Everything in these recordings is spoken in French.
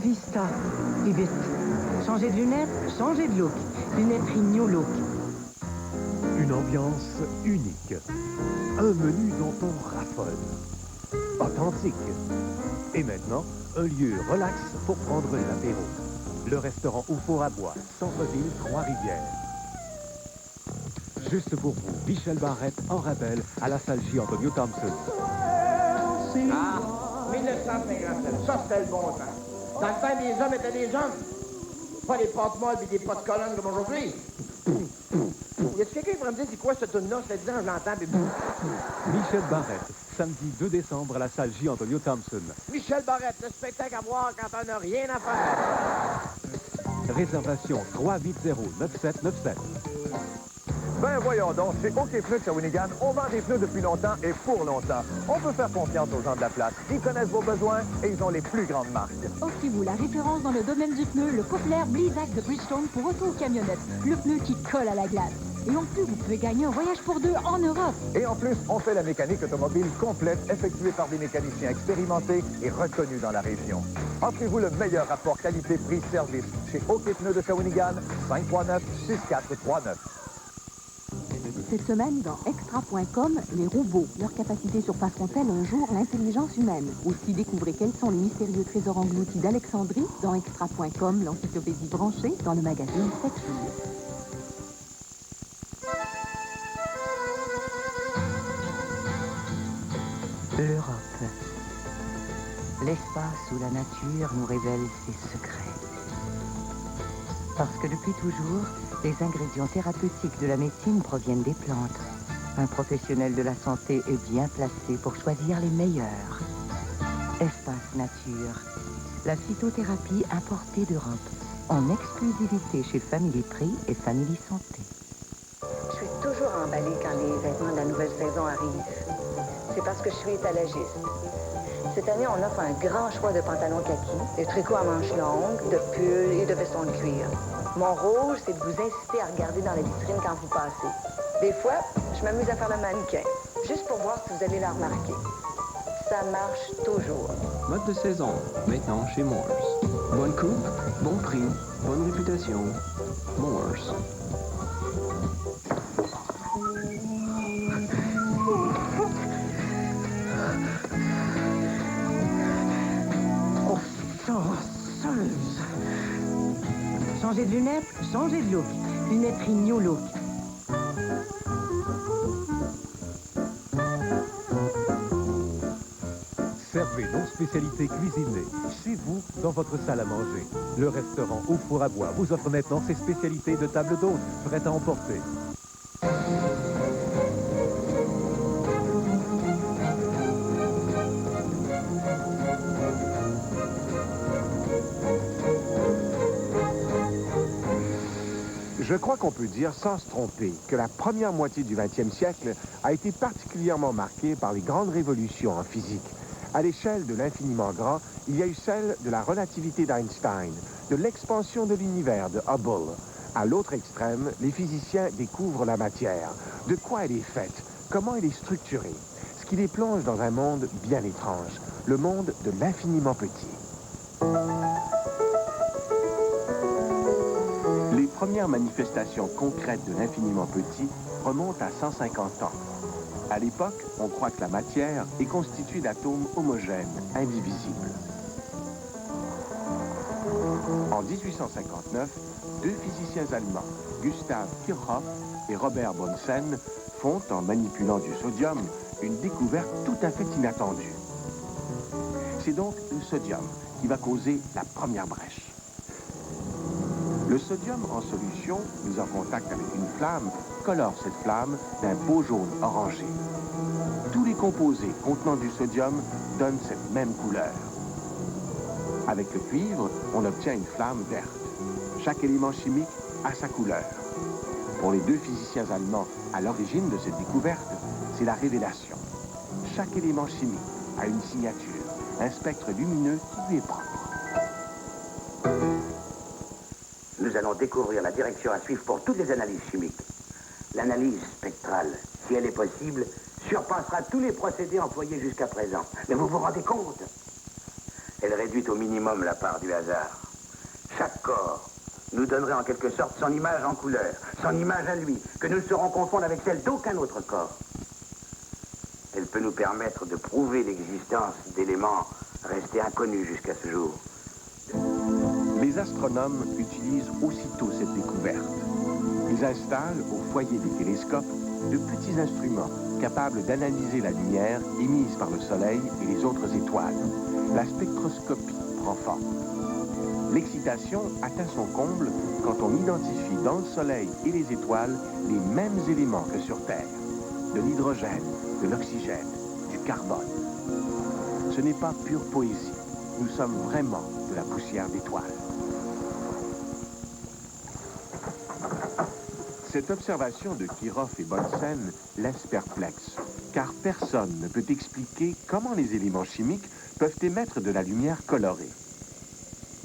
vista. Et vite. Changez de lunettes, changez de look. Lunetterie New Look. Une ambiance unique. Un menu dont on raffole. Authentique. Et maintenant, un lieu relax pour prendre l'apéro. Le restaurant Au Four à Bois, centre-ville, Trois-Rivières. Juste pour vous, Michel Barrette en rappel à la salle J. Antonio Thompson. Ah, 1957, ça c'était le bon temps. Dans le temps, les hommes étaient des hommes. Pas des pâtes molles et des potes de colonne comme aujourd'hui. Y a-t-il quelqu'un qui pourrait me dire c'est quoi cette tune-là? Je l'entends, je l'entends. Michel Barrette, samedi 2 décembre à la salle J. Antonio Thompson. Michel Barrette, le spectacle à voir quand on n'a rien à faire. Réservation 380-9797. Ben voyons donc, chez OK Pneus de Shawinigan, on vend des pneus depuis longtemps et pour longtemps. On peut faire confiance aux gens de la place. Ils connaissent vos besoins et ils ont les plus grandes marques. Offrez-vous la référence dans le domaine du pneu, le populaire Blizzak de Bridgestone pour auto ou camionnette. Le pneu qui colle à la glace. Et en plus, vous pouvez gagner un voyage pour deux en Europe. Et en plus, on fait la mécanique automobile complète, effectuée par des mécaniciens expérimentés et reconnus dans la région. Offrez-vous le meilleur rapport qualité-prix-service chez OK Pneus de Shawinigan, 539-6439. Cette semaine, dans Extra.com, les robots. Leur capacité surpasseront-elles un jour l'intelligence humaine? Aussi, découvrez quels sont les mystérieux trésors engloutis d'Alexandrie dans Extra.com, l'encyclopédie branchée dans le magazine 7 jours. L'Europe. L'espace où la nature nous révèle ses secrets. Parce que depuis toujours, les ingrédients thérapeutiques de la médecine proviennent des plantes. Un professionnel de la santé est bien placé pour choisir les meilleurs. Espace Nature. La phytothérapie importée d'Europe. En exclusivité chez Family Prix et Family Santé. Je suis toujours emballée quand les vêtements de la nouvelle saison arrivent. C'est parce que je suis étalagiste. Cette année, on offre un grand choix de pantalons kaki, de tricots à manches longues, de pulls et de vestons de cuir. Mon rôle, c'est de vous inciter à regarder dans la vitrine quand vous passez. Des fois, je m'amuse à faire le mannequin, juste pour voir si vous allez la remarquer. Ça marche toujours. Mode de saison, maintenant chez Moores. Bonne coupe, bon prix, bonne réputation. Moores. Changez de lunettes, changez de look. Lunetterie New Look. Servez nos spécialités cuisinées chez vous, dans votre salle à manger. Le restaurant Au Four à Bois vous offre maintenant ses spécialités de table d'hôte, prêtes à emporter. Je crois qu'on peut dire sans se tromper que la première moitié du XXe siècle a été particulièrement marquée par les grandes révolutions en physique. À l'échelle de l'infiniment grand, il y a eu celle de la relativité d'Einstein, de l'expansion de l'univers de Hubble. À l'autre extrême, les physiciens découvrent la matière, de quoi elle est faite, comment elle est structurée, ce qui les plonge dans un monde bien étrange, le monde de l'infiniment petit. Les premières manifestations concrètes de l'infiniment petit remontent à 150 ans. À l'époque, on croit que la matière est constituée d'atomes homogènes, indivisibles. En 1859, deux physiciens allemands, Gustav Kirchhoff et Robert Bunsen, font, en manipulant du sodium, une découverte tout à fait inattendue. C'est donc le sodium qui va causer la première brèche. Le sodium en solution, mis en contact avec une flamme, colore cette flamme d'un beau jaune orangé. Tous les composés contenant du sodium donnent cette même couleur. Avec le cuivre, on obtient une flamme verte. Chaque élément chimique a sa couleur. Pour les deux physiciens allemands à l'origine de cette découverte, c'est la révélation. Chaque élément chimique a une signature, un spectre lumineux qui lui est propre. Nous allons découvrir la direction à suivre pour toutes les analyses chimiques. L'analyse spectrale, si elle est possible, surpassera tous les procédés employés jusqu'à présent. Mais vous vous rendez compte? Elle réduit au minimum la part du hasard. Chaque corps nous donnerait en quelque sorte son image en couleur, son image à lui, que nous saurons confondre avec celle d'aucun autre corps. Elle peut nous permettre de prouver l'existence d'éléments restés inconnus jusqu'à ce jour. Les astronomes utilisent aussitôt cette découverte. Ils installent au foyer des télescopes de petits instruments capables d'analyser la lumière émise par le Soleil et les autres étoiles. La spectroscopie prend forme. L'excitation atteint son comble quand on identifie dans le Soleil et les étoiles les mêmes éléments que sur Terre. De l'hydrogène, de l'oxygène, du carbone. Ce n'est pas pure poésie. Nous sommes vraiment de la poussière d'étoiles. Cette observation de Kirov et Bunsen laisse perplexe, car personne ne peut expliquer comment les éléments chimiques peuvent émettre de la lumière colorée.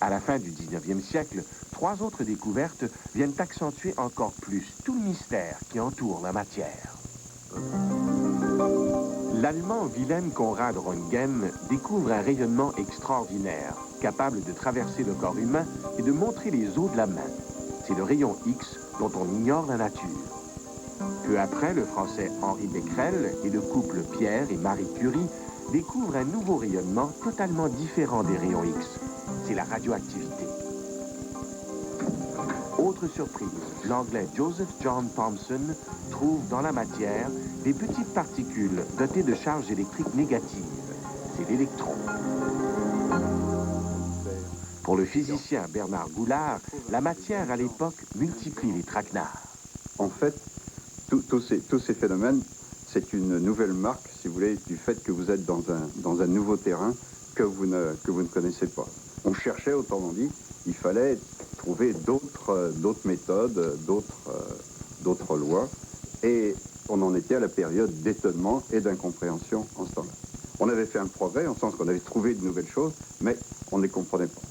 À la fin du 19e siècle, 3 autres découvertes viennent accentuer encore plus tout le mystère qui entoure la matière. L'Allemand Wilhelm Conrad Röntgen découvre un rayonnement extraordinaire, capable de traverser le corps humain et de montrer les os de la main. C'est le rayon X dont on ignore la nature. Peu après, le Français Henri Becquerel et le couple Pierre et Marie Curie découvrent un nouveau rayonnement totalement différent des rayons X. C'est la radioactivité. Autre surprise, l'Anglais Joseph John Thomson trouve dans la matière des petites particules dotées de charges électriques négatives. C'est l'électron. Pour le physicien Bernard Goulard, la matière à l'époque multiplie les traquenards. En fait, tous ces phénomènes, c'est une nouvelle marque, si vous voulez, du fait que vous êtes dans un nouveau terrain que vous ne connaissez pas. On cherchait, autrement dit, il fallait trouver d'autres méthodes, d'autres lois, et on en était à la période d'étonnement et d'incompréhension en ce temps-là. On avait fait un progrès, en sens qu'on avait trouvé de nouvelles choses, mais on ne les comprenait pas.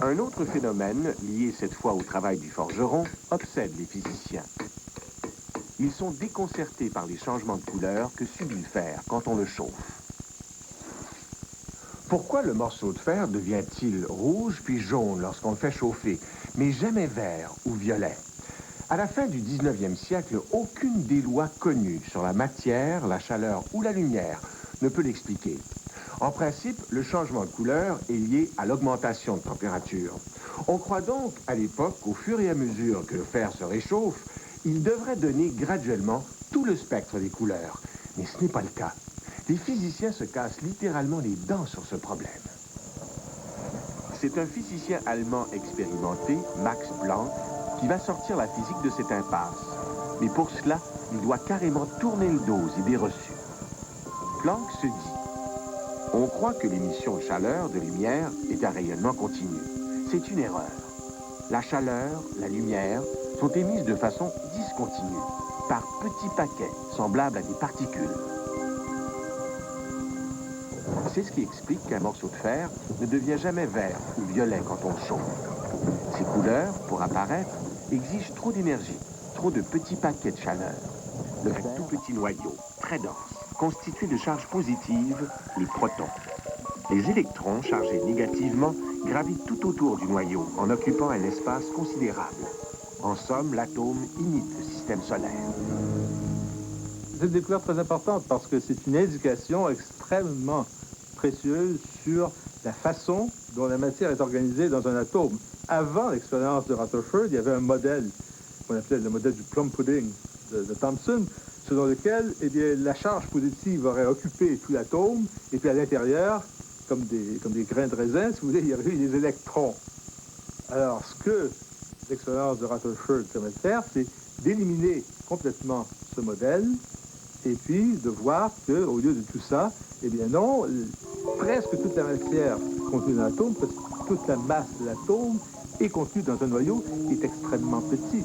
Un autre phénomène, lié cette fois au travail du forgeron, obsède les physiciens. Ils sont déconcertés par les changements de couleur que subit le fer quand on le chauffe. Pourquoi le morceau de fer devient-il rouge puis jaune lorsqu'on le fait chauffer, mais jamais vert ou violet? À la fin du 19e siècle, aucune des lois connues sur la matière, la chaleur ou la lumière ne peut l'expliquer. En principe, le changement de couleur est lié à l'augmentation de température. On croit donc, à l'époque, qu'au fur et à mesure que le fer se réchauffe, il devrait donner graduellement tout le spectre des couleurs. Mais ce n'est pas le cas. Les physiciens se cassent littéralement les dents sur ce problème. C'est un physicien allemand expérimenté, Max Planck, qui va sortir la physique de cette impasse. Mais pour cela, il doit carrément tourner le dos aux idées reçues. Planck se dit: on croit que l'émission de chaleur, de lumière, est un rayonnement continu. C'est une erreur. La chaleur, la lumière, sont émises de façon discontinue, par petits paquets, semblables à des particules. C'est ce qui explique qu'un morceau de fer ne devient jamais vert ou violet quand on le chauffe. Ces couleurs, pour apparaître, exigent trop d'énergie, trop de petits paquets de chaleur. Le tout petit noyau, très dense, constitué de charges positives, les protons. Les électrons, chargés négativement, gravitent tout autour du noyau, en occupant un espace considérable. En somme, l'atome imite le système solaire. C'est une découverte très importante parce que c'est une indication extrêmement précieuse sur la façon dont la matière est organisée dans un atome. Avant l'expérience de Rutherford, il y avait un modèle qu'on appelait le modèle du plum pudding de Thomson, selon lequel eh bien, la charge positive aurait occupé tout l'atome, et puis à l'intérieur, comme des grains de raisin, si vous voulez, il y aurait eu des électrons. Alors, ce que l'expérience de Rutherford permet de faire, c'est d'éliminer complètement ce modèle, et puis de voir qu'au lieu de tout ça, eh bien non, presque toute la matière contenue dans l'atome, presque toute la masse de l'atome est contenue dans un noyau qui est extrêmement petit.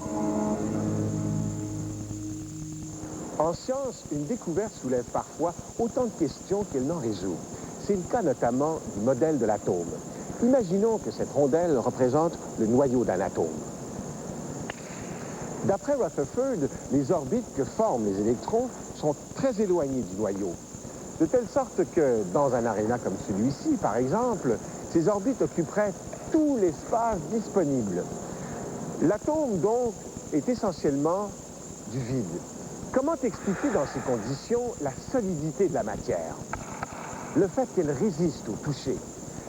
En science, une découverte soulève parfois autant de questions qu'elle n'en résout. C'est le cas notamment du modèle de l'atome. Imaginons que cette rondelle représente le noyau d'un atome. D'après Rutherford, les orbites que forment les électrons sont très éloignées du noyau. De telle sorte que, dans un aréna comme celui-ci, par exemple, ces orbites occuperaient tout l'espace disponible. L'atome, donc, est essentiellement du vide. Comment expliquer dans ces conditions la solidité de la matière? Le fait qu'elle résiste au toucher.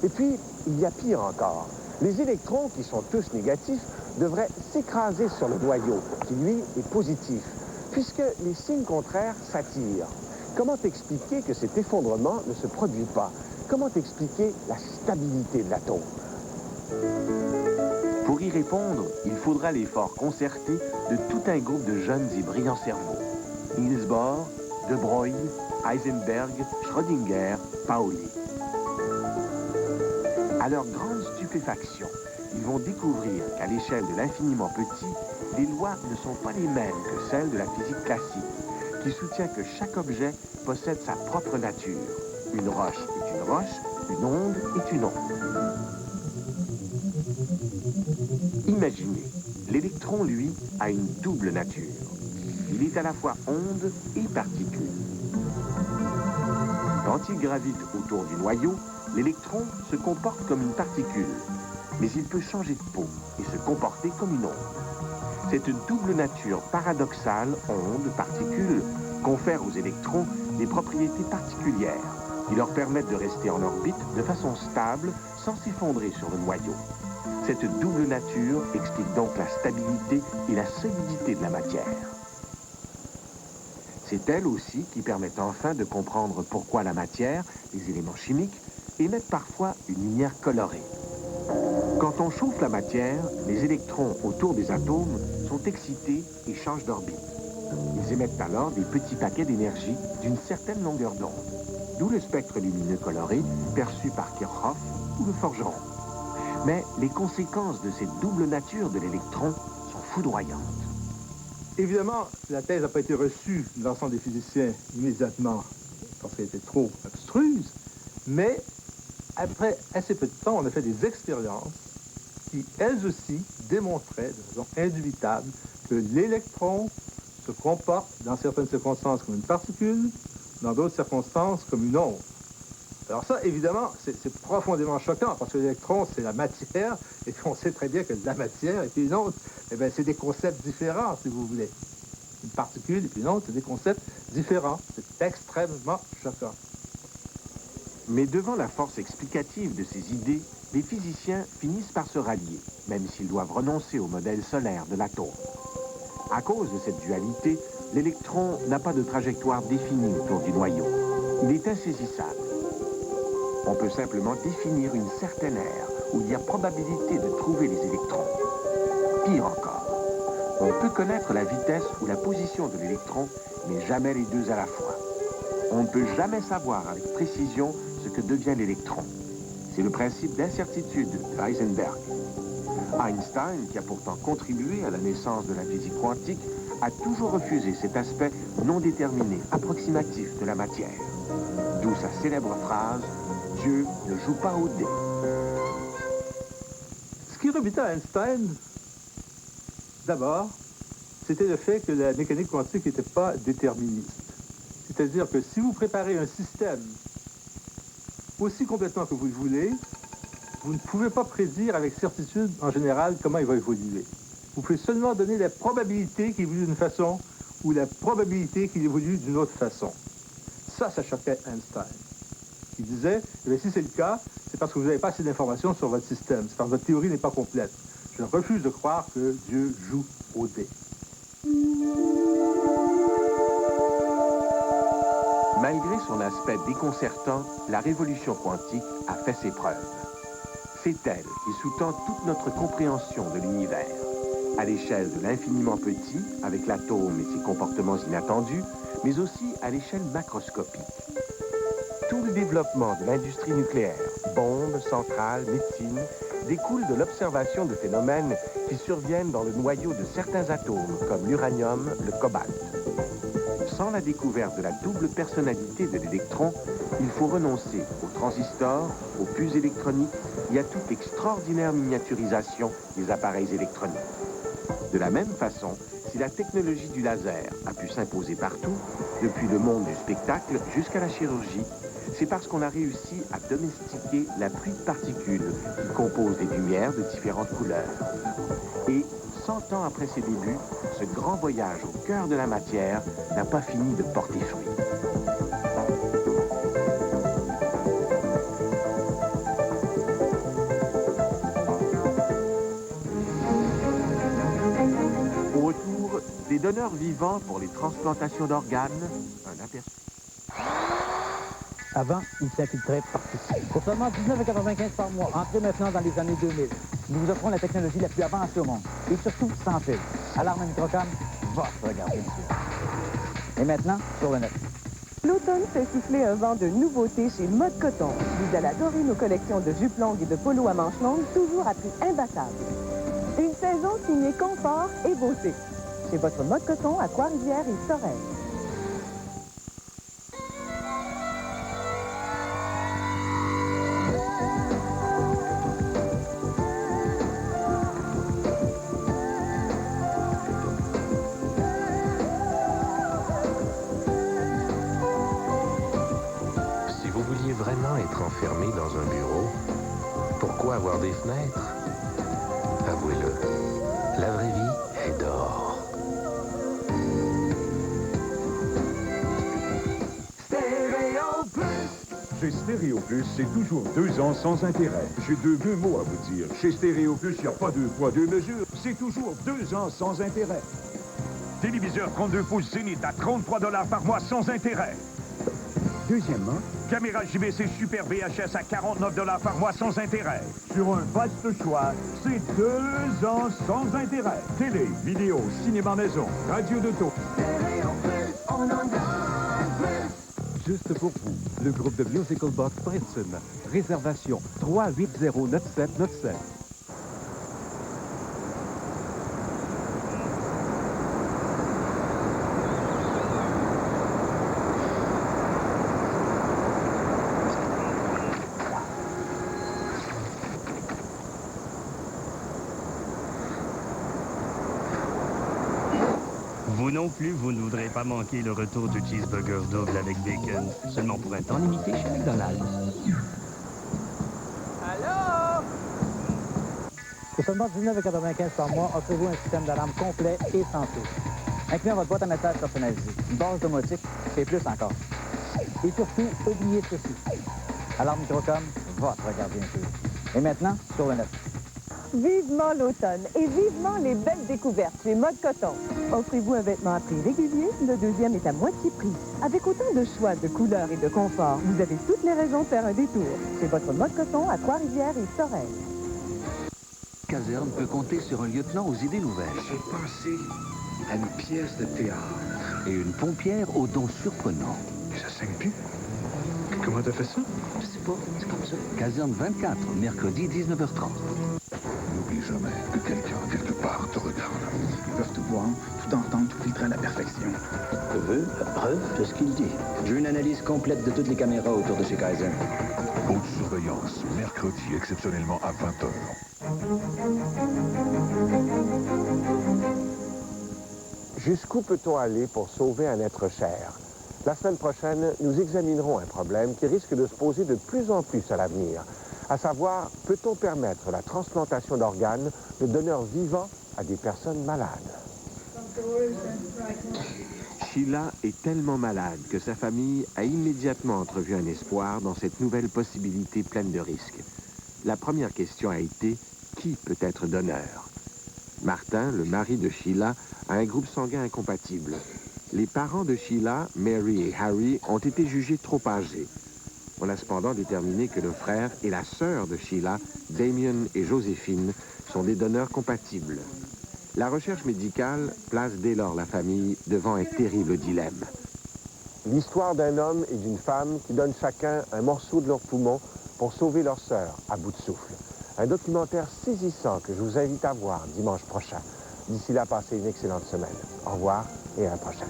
Et puis, il y a pire encore. Les électrons, qui sont tous négatifs, devraient s'écraser sur le noyau, qui, lui, est positif, puisque les signes contraires s'attirent. Comment expliquer que cet effondrement ne se produit pas? Comment expliquer la stabilité de l'atome? Pour y répondre, il faudra l'effort concerté de tout un groupe de jeunes et brillants cerveaux. Niels Bohr, De Broglie, Heisenberg, Schrödinger, Pauli. À leur grande stupéfaction, ils vont découvrir qu'à l'échelle de l'infiniment petit, les lois ne sont pas les mêmes que celles de la physique classique, qui soutient que chaque objet possède sa propre nature. Une roche est une roche, une onde est une onde. Imaginez, l'électron, lui, a une double nature. Il est à la fois onde et particule. Quand il gravite autour du noyau, l'électron se comporte comme une particule, mais il peut changer de peau et se comporter comme une onde. Cette double nature paradoxale, onde-particule, confère aux électrons des propriétés particulières qui leur permettent de rester en orbite de façon stable sans s'effondrer sur le noyau. Cette double nature explique donc la stabilité et la solidité de la matière. C'est elle aussi qui permet enfin de comprendre pourquoi la matière, les éléments chimiques, émettent parfois une lumière colorée. Quand on chauffe la matière, les électrons autour des atomes sont excités et changent d'orbite. Ils émettent alors des petits paquets d'énergie d'une certaine longueur d'onde, d'où le spectre lumineux coloré perçu par Kirchhoff ou le forgeron. Mais les conséquences de cette double nature de l'électron sont foudroyantes. Évidemment, la thèse n'a pas été reçue de l'ensemble des physiciens immédiatement parce qu'elle était trop abstruse, mais après assez peu de temps, on a fait des expériences qui, elles aussi, démontraient de façon indubitable que l'électron se comporte dans certaines circonstances comme une particule, dans d'autres circonstances comme une onde. Alors ça, évidemment, c'est profondément choquant parce que l'électron, c'est la matière et on sait très bien que la matière et puis une onde, eh bien, c'est des concepts différents, si vous voulez. Une particule et puis une onde, c'est des concepts différents. C'est extrêmement choquant. Mais devant la force explicative de ces idées, les physiciens finissent par se rallier, même s'ils doivent renoncer au modèle solaire de l'atome. À cause de cette dualité, l'électron n'a pas de trajectoire définie autour du noyau. Il est insaisissable. On peut simplement définir une certaine aire où il y a probabilité de trouver les électrons. Pire encore, on peut connaître la vitesse ou la position de l'électron, mais jamais les deux à la fois. On ne peut jamais savoir avec précision ce que devient l'électron. C'est le principe d'incertitude de Heisenberg. Einstein, qui a pourtant contribué à la naissance de la physique quantique, a toujours refusé cet aspect non déterminé, approximatif de la matière. D'où sa célèbre phrase « Dieu ne joue pas au dé ». Ce qui rebutait à Einstein, d'abord, c'était le fait que la mécanique quantique n'était pas déterministe. C'est-à-dire que si vous préparez un système aussi complètement que vous le voulez, vous ne pouvez pas prédire avec certitude, en général, comment il va évoluer. Vous pouvez seulement donner la probabilité qu'il évolue d'une façon ou la probabilité qu'il évolue d'une autre façon. Ça choquait Einstein. Il disait, eh bien, si c'est le cas, c'est parce que vous n'avez pas assez d'informations sur votre système. C'est parce que votre théorie n'est pas complète. Je refuse de croire que Dieu joue au dé. Malgré son aspect déconcertant, la révolution quantique a fait ses preuves. C'est elle qui sous-tend toute notre compréhension de l'univers, à l'échelle de l'infiniment petit, avec l'atome et ses comportements inattendus, mais aussi à l'échelle macroscopique. Tout le développement de l'industrie nucléaire, bombes, centrales, médecine, découle de l'observation de phénomènes qui surviennent dans le noyau de certains atomes, comme l'uranium, le cobalt. Sans la découverte de la double personnalité de l'électron, il faut renoncer aux transistors, aux puces électroniques et à toute extraordinaire miniaturisation des appareils électroniques. De la même façon, Si la technologie du laser a pu s'imposer partout, depuis le monde du spectacle jusqu'à la chirurgie, c'est parce qu'on a réussi à domestiquer la pluie de particules qui composent des lumières de différentes couleurs. Et 100 ans après ses débuts, ce grand voyage au cœur de la matière n'a pas fini de porter fruit. Au retour, des donneurs vivants pour les transplantations d'organes, un aperçu. Avant, il s'infiltrait partout. Pour seulement 19,95 par mois, entrez maintenant dans les années 2000. Nous vous offrons la technologie la plus avancée au monde. Et surtout, sans fil. Alarme Microcom, votre gardien de sûr. Et maintenant, sur le net. L'automne fait souffler un vent de nouveautés chez Mode Coton. Vous allez adorer nos collections de jupes longues et de polos à manches longues, toujours à prix imbattable. Une saison signée confort et beauté. Chez votre Mode Coton à Trois-Rivières et Sorel. Si vous vouliez vraiment être enfermé dans un bureau, pourquoi avoir des fenêtres? Avouez-le, la vraie vie est dehors. Chez Stéréo Plus, c'est toujours 2 ans sans intérêt. J'ai deux mots à vous dire. Chez Stéréo Plus, il n'y a pas 2 poids, 2 mesures. C'est toujours 2 ans sans intérêt. Téléviseur 32 pouces Zénith à 33 $ par mois sans intérêt. Deuxièmement, caméra JVC Super VHS à 49 $ par mois sans intérêt. Sur un vaste choix, c'est 2 ans sans intérêt. Télé, vidéo, cinéma maison, radio d'auto. Juste pour vous, le groupe de Musical Box Princeton. Réservation 3809797. Vous non plus, vous ne voudrez pas manquer le retour du cheeseburger double avec bacon, seulement pour un temps limité chez McDonald's. Allô? Pour seulement 19,95 par mois, offrez-vous un système d'alarme complet et sans fil. Incluant votre boîte à messages personnalisée, une base domotique et plus encore. Et surtout, oubliez ceci. Alarme Microcom, votre gardien sûr. Et maintenant, sur le net. Vivement l'automne et vivement les belles découvertes chez Mode Coton. Offrez-vous un vêtement à prix régulier, le deuxième est à moitié prix. Avec autant de choix, de couleurs et de confort, vous avez toutes les raisons de faire un détour. C'est votre Mode Coton à Trois-Rivières et Sorel. Caserne peut compter sur un lieutenant aux idées nouvelles. J'ai pensé à une pièce de théâtre. Et une pompière aux dons surprenants. Ça saigne plus. Comment t'as fait ça? Je sais pas, c'est comme ça. Caserne 24, mercredi 19h30. N'oublie jamais que quelqu'un, quelque part, te regarde. Ils peuvent tout voir, tout entendre, tout filtrer à la perfection. Je veux la preuve de ce qu'il dit. Je veux une analyse complète de toutes les caméras autour de chez Kaiser. Haute surveillance, mercredi, exceptionnellement à 20h. Jusqu'où peut-on aller pour sauver un être cher? La semaine prochaine, nous examinerons un problème qui risque de se poser de plus en plus à l'avenir. À savoir, peut-on permettre la transplantation d'organes de donneurs vivants à des personnes malades? Sheila est tellement malade que sa famille a immédiatement entrevu un espoir dans cette nouvelle possibilité pleine de risques. La première question a été, qui peut être donneur? Martin, le mari de Sheila, a un groupe sanguin incompatible. Les parents de Sheila, Mary et Harry, ont été jugés trop âgés. On a cependant déterminé que le frère et la sœur de Sheila, Damien et Joséphine, sont des donneurs compatibles. La recherche médicale place dès lors la famille devant un terrible dilemme. L'histoire d'un homme et d'une femme qui donnent chacun un morceau de leur poumon pour sauver leur sœur à bout de souffle. Un documentaire saisissant que je vous invite à voir dimanche prochain. D'ici là, passez une excellente semaine. Au revoir et à la prochaine.